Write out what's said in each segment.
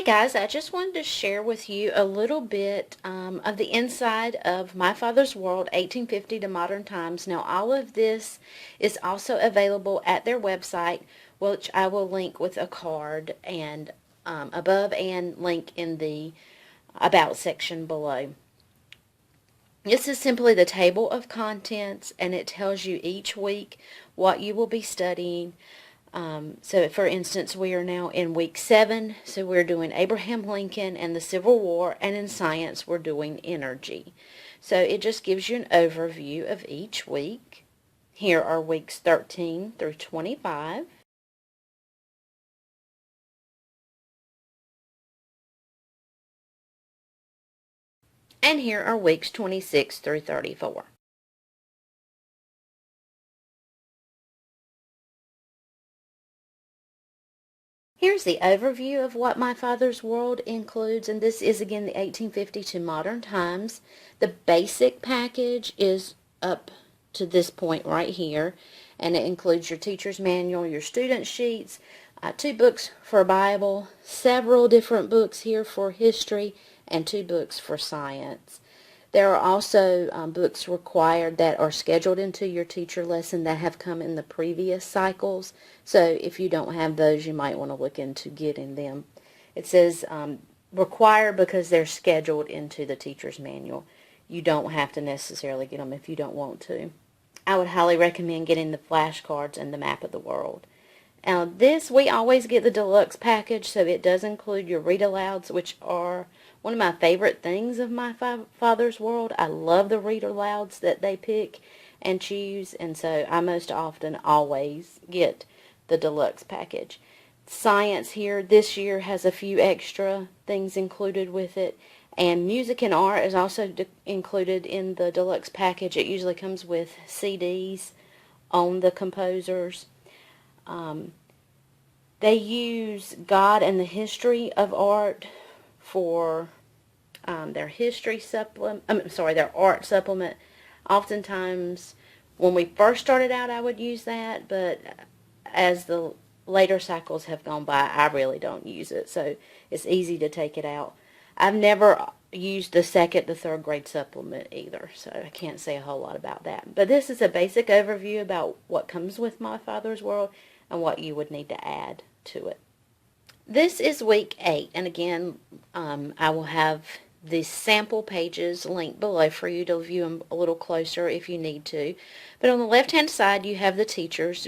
Guys, I just wanted to share with you a little bit of the inside of My Father's World, 1850 to Modern Times. Now, all of this is also available at their website, which I will link with a card and above and link in the About section below. This is simply the table of contents, and it tells you each week what you will be studying. So for instance, we are now in week 7, so we're doing Abraham Lincoln and the Civil War, and in science we're doing energy. So it just gives you an overview of each week. Here are weeks 13 through 25. And here are weeks 26 through 34. Here's the overview of what My Father's World includes, and this is again the 1850 to modern times. The basic package is up to this point right here, and it includes your teacher's manual, your student sheets, 2 books for Bible, several different books here for history, and 2 books for science. There are also books required that are scheduled into your teacher lesson that have come in the previous cycles. So if you don't have those, you might want to look into getting them. It says required because they're scheduled into the teacher's manual. You don't have to necessarily get them if you don't want to. I would highly recommend getting the flashcards and the map of the world. Now this, we always get the deluxe package, so it does include your read-alouds, which are one of my favorite things of My Father's World. I love the read-alouds that they pick and choose, and so I most often always get the deluxe package. Science here this year has a few extra things included with it, and music and art is also included in the deluxe package. It usually comes with CDs on the composers. They use God and the History of Art for their history supplement. Their art supplement. Oftentimes, when we first started out, I would use that, but as the later cycles have gone by, I really don't use it, so it's easy to take it out. I've never used the 2nd to 3rd grade supplement either, so I can't say a whole lot about that. But this is a basic overview about what comes with My Father's World and what you would need to add to it. This is week 8, and again, I will have the sample pages linked below for you to view them a little closer if you need to. But on the left-hand side, you have the teacher's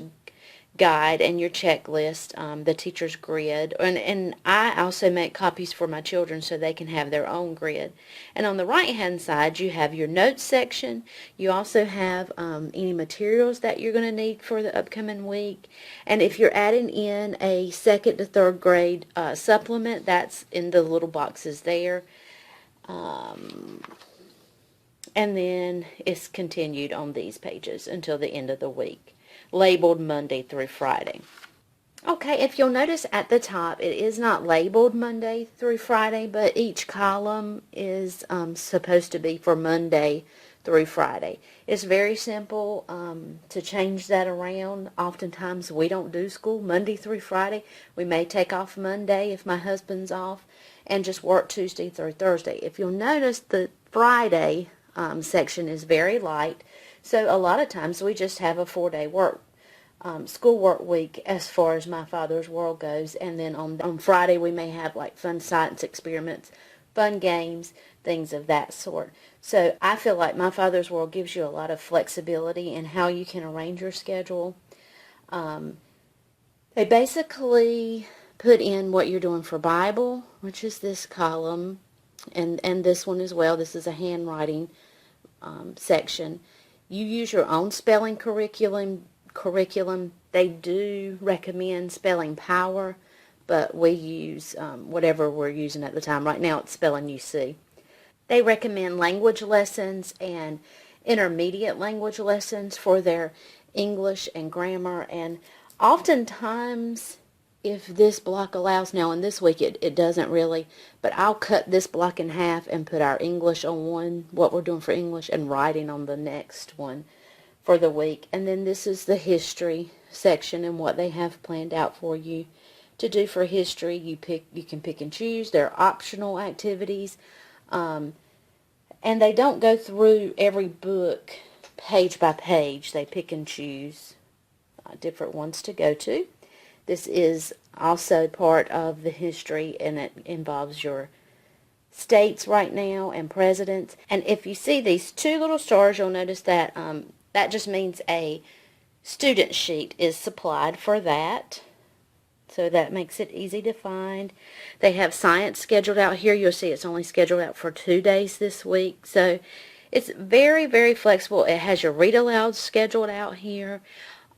guide and your checklist, the teacher's grid, and I also make copies for my children so they can have their own grid. And on the right hand side you have your notes section. You also have any materials that you're going to need for the upcoming week, and if you're adding in a 2nd to 3rd grade supplement, that's in the little boxes there. And then it's continued on these pages until the end of the week, labeled Monday through Friday. Okay, if you'll notice at the top, it is not labeled Monday through Friday, but each column is supposed to be for Monday through Friday. It's very simple to change that around. Oftentimes we don't do school Monday through Friday. We may take off Monday if my husband's off and just work Tuesday through Thursday. If you'll notice, the Friday section is very light. So a lot of times we just have a 4-day school work week as far as My Father's World goes, and then on Friday we may have like fun science experiments, fun games, things of that sort. So I feel like My Father's World gives you a lot of flexibility in how you can arrange your schedule. They basically put in what you're doing for Bible, which is this column, and this one as well. This is a handwriting section. You use your own spelling curriculum. They do recommend Spelling Power, but we use whatever we're using at the time. Right now it's Spelling UC. They recommend language lessons and intermediate language lessons for their English and grammar, and oftentimes, if this block allows, now in this week it doesn't really, but I'll cut this block in half and put our English on one, what we're doing for English, and writing on the next one for the week. And then this is the history section and what they have planned out for you to do for history. You can pick and choose. They're optional activities. And they don't go through every book page by page. They pick and choose different ones to go to. This is also part of the history, and it involves your states right now and presidents. And if you see these two little stars, you'll notice that that just means a student sheet is supplied for that. So that makes it easy to find. They have science scheduled out here. You'll see it's only scheduled out for 2 days this week. So it's very, very flexible. It has your read aloud scheduled out here.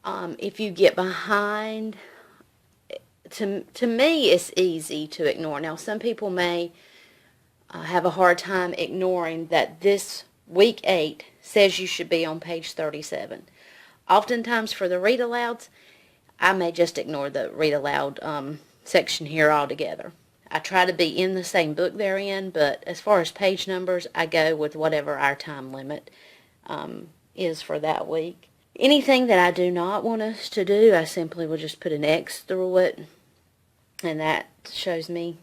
If you get behind, to me, it's easy to ignore. Now, some people may have a hard time ignoring that this week 8 says you should be on page 37. Oftentimes for the read alouds, I may just ignore the read aloud section here altogether. I try to be in the same book they're in, but as far as page numbers, I go with whatever our time limit is for that week. Anything that I do not want us to do, I simply will just put an X through it, and that shows me,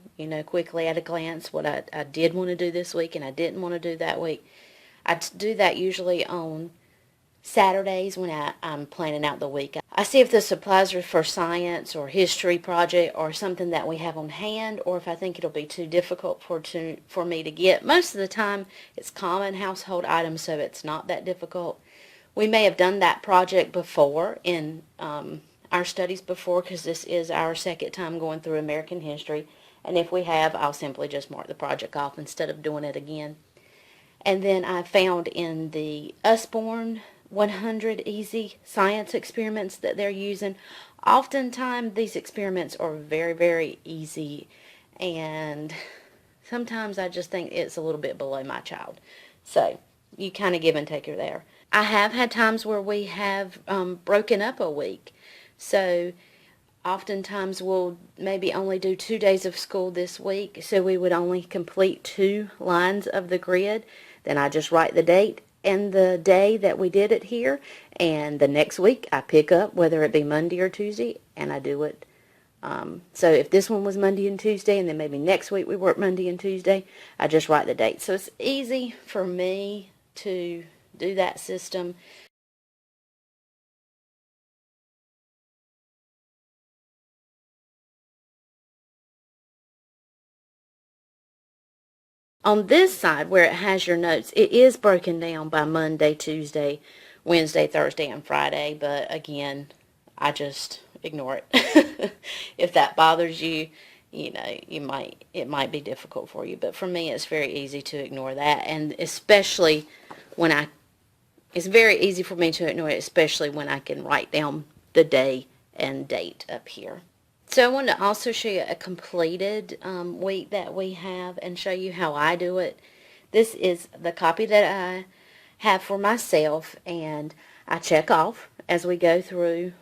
quickly at a glance what I did want to do this week and I didn't want to do that week. I do that usually on Saturdays when I'm planning out the week. I see if the supplies are for science or history project or something that we have on hand, or if I think it'll be too difficult for me to get. Most of the time it's common household items, so it's not that difficult. We may have done that project before in our studies before, because this is our second time going through American history, and if we have, I'll simply just mark the project off instead of doing it again. And then I found in the Usborne 100 easy science experiments that they're using, oftentimes these experiments are very, very easy, and sometimes I just think it's a little bit below my child. So you kind of give and take her there. I have had times where we have broken up a week. So oftentimes we'll maybe only do 2 days of school this week, so we would only complete 2 lines of the grid. Then I just write the date and the day that we did it here, and the next week I pick up, whether it be Monday or Tuesday, and I do it. So if this one was Monday and Tuesday, and then maybe next week we work Monday and Tuesday, I just write the date. So it's easy for me to do that system. On this side where it has your notes, it is broken down by Monday, Tuesday, Wednesday, Thursday, and Friday, but again, I just ignore it. If that bothers you, it might be difficult for you, but for me it's very easy to ignore that, and especially it's very easy for me to ignore it, especially when I can write down the day and date up here. So I wanted to also show you a completed week that we have and show you how I do it. This is the copy that I have for myself, and I check off as we go through.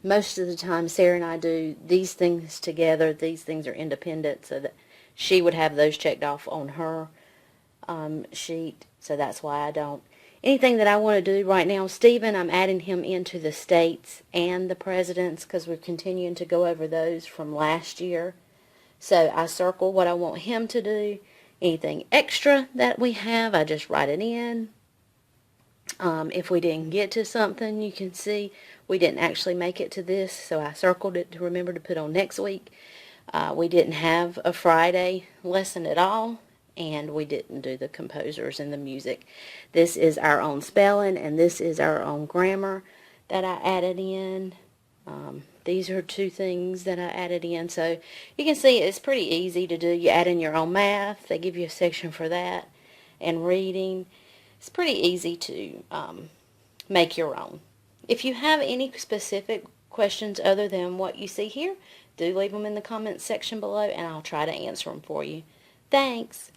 Most of the time Sarah and I do these things together. These things are independent, so that she would have those checked off on her sheet, so that's why I don't. Anything that I want to do right now, Stephen, I'm adding him into the states and the presidents because we're continuing to go over those from last year. So I circle what I want him to do. Anything extra that we have, I just write it in. If we didn't get to something, you can see we didn't actually make it to this, so I circled it to remember to put on next week. We didn't have a Friday lesson at all, and we didn't do the composers and the music. This is our own spelling, and this is our own grammar that I added in. These are 2 things that I added in, so you can see it's pretty easy to do. You add in your own math. They give you a section for that, and reading. It's pretty easy to make your own. If you have any specific questions other than what you see here, do leave them in the comments section below, and I'll try to answer them for you. Thanks.